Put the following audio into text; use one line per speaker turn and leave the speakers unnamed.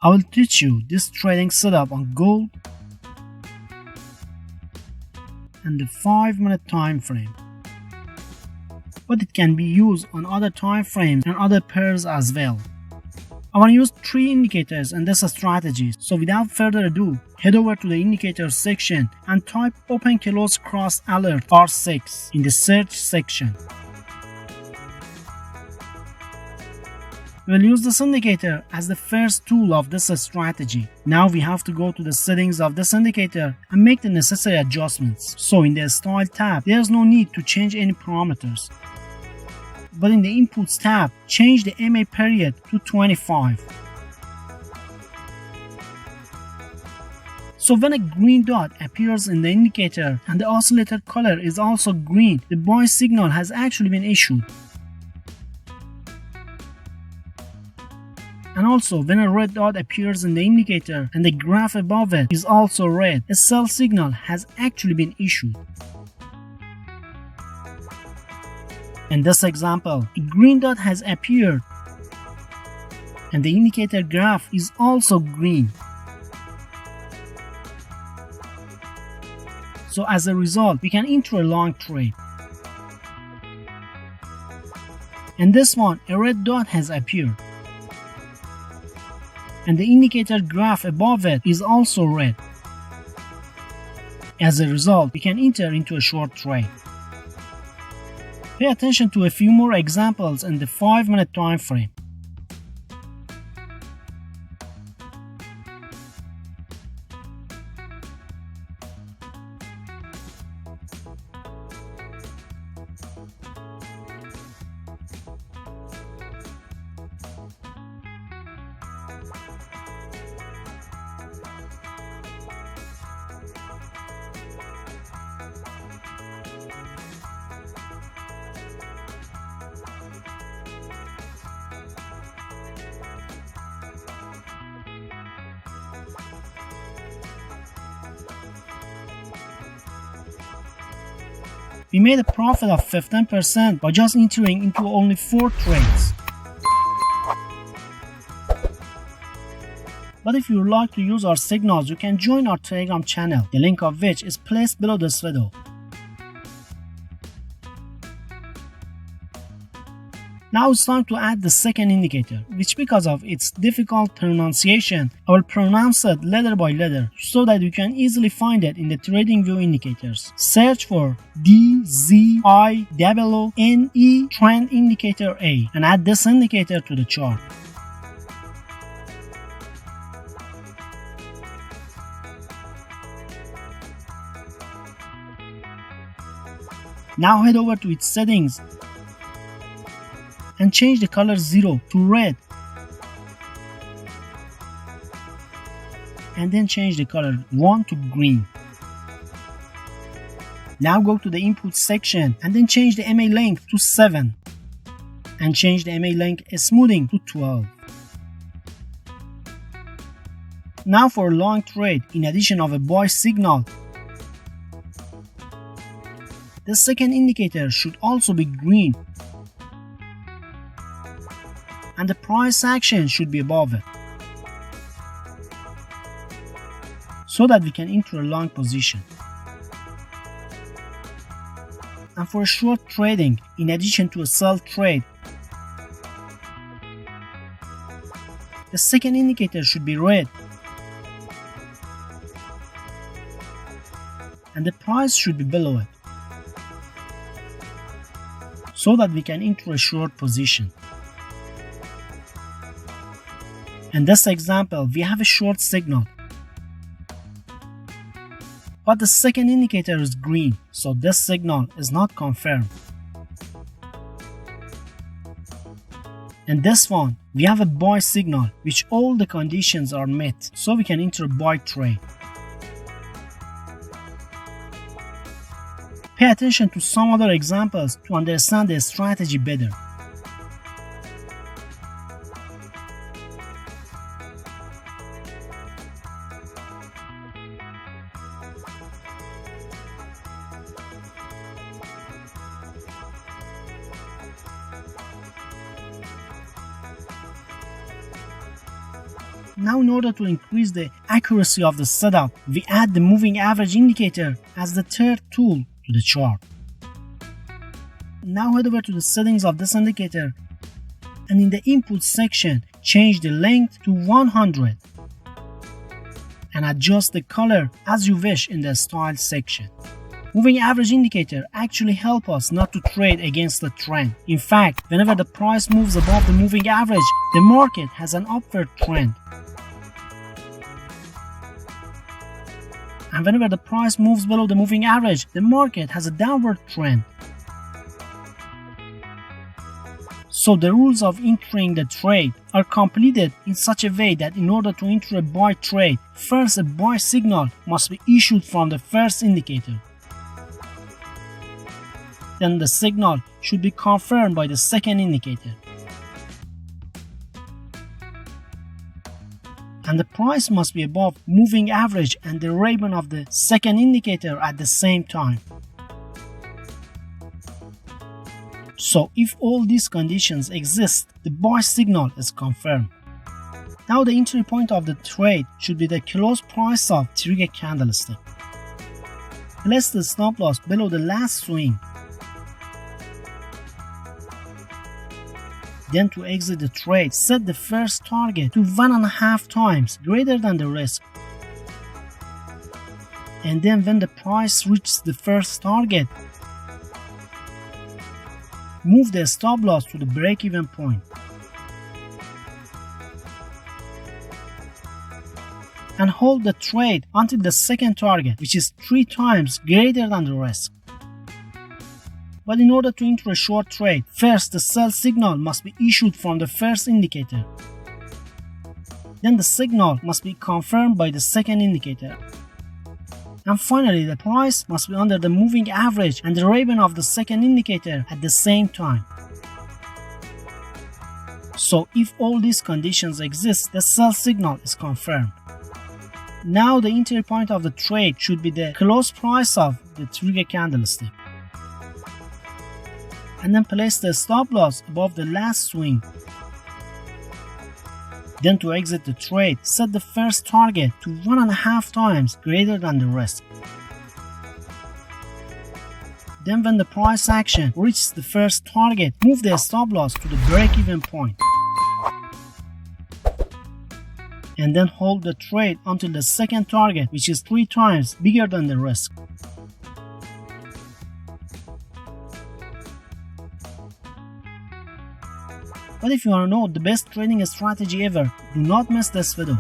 I will teach you this trading setup on gold and the 5-minute time frame. But it can be used on other time frames and other pairs as well. I want to use 3 indicators in this strategy, so without further ado, head over to the indicators section and type open close cross alert R6 in the search section. We'll use this indicator as the first tool of this strategy. Now we have to go to the settings of this indicator and make the necessary adjustments. So in the Style tab, there's no need to change any parameters. But in the Inputs tab, change the MA period to 25. So when a green dot appears in the indicator and the oscillator color is also green, the buy signal has actually been issued. And also, when a red dot appears in the indicator and the graph above it is also red, a sell signal has actually been issued. In this example, a green dot has appeared and the indicator graph is also green. So as a result, we can enter a long trade. In this one, a red dot has appeared and the indicator graph above it is also red. As a result, we can enter into a short trade. Pay attention to a few more examples in the 5-minute time frame. We made a profit of 15% by just entering into only 4 trades. But if you would like to use our signals, you can join our Telegram channel, the link of which is placed below this video. Now it's time to add the second indicator, which because of its difficult pronunciation, I will pronounce it letter by letter so that you can easily find it in the TradingView indicators. Search for DZIOONE Trend Indicator A and add this indicator to the chart. Now head over to its settings and change the color 0 to red, and then change the color 1 to green. Now go to the input section and then change the MA length to 7 and change the MA length smoothing to 12. Now for a long trade, in addition of a buy signal, the second indicator should also be green and the price action should be above it, so that we can enter a long position. And for short trading, in addition to a sell trade, the second indicator should be red and the price should be below it, so that we can enter a short position. In this example, we have a short signal, but the second indicator is green, so this signal is not confirmed. In this one, we have a buy signal, which all the conditions are met, so we can enter a buy trade. Pay attention to some other examples to understand the strategy better. Now in order to increase the accuracy of the setup, we add the moving average indicator as the third tool to the chart. Now head over to the settings of this indicator and in the input section change the length to 100 and adjust the color as you wish in the style section. Moving average indicator actually help us not to trade against the trend. In fact, whenever the price moves above the moving average, the market has an upward trend. And whenever the price moves below the moving average, the market has a downward trend. So the rules of entering the trade are completed in such a way that in order to enter a buy trade, first a buy signal must be issued from the first indicator. Then the signal should be confirmed by the second indicator. And the price must be above moving average and the ribbon of the second indicator at the same time. So if all these conditions exist, the buy signal is confirmed. Now the entry point of the trade should be the close price of trigger candlestick. Place the stop loss below the last swing. Then to exit the trade, set the first target to 1.5 times greater than the risk. And then when the price reaches the first target, move the stop loss to the break-even point. And hold the trade until the second target, which is 3 times greater than the risk. But in order to enter a short trade, first the sell signal must be issued from the first indicator. Then the signal must be confirmed by the second indicator. And finally, the price must be under the moving average and the ribbon of the second indicator at the same time. So if all these conditions exist, the sell signal is confirmed. Now the entry point of the trade should be the close price of the trigger candlestick. And then place the stop loss above the last swing. Then to exit the trade, set the first target to 1.5 times greater than the risk. Then when the price action reaches the first target, move the stop loss to the break-even point. And then hold the trade until the second target, which is 3 times bigger than the risk. But if you want to know the best trading strategy ever, do not miss this video.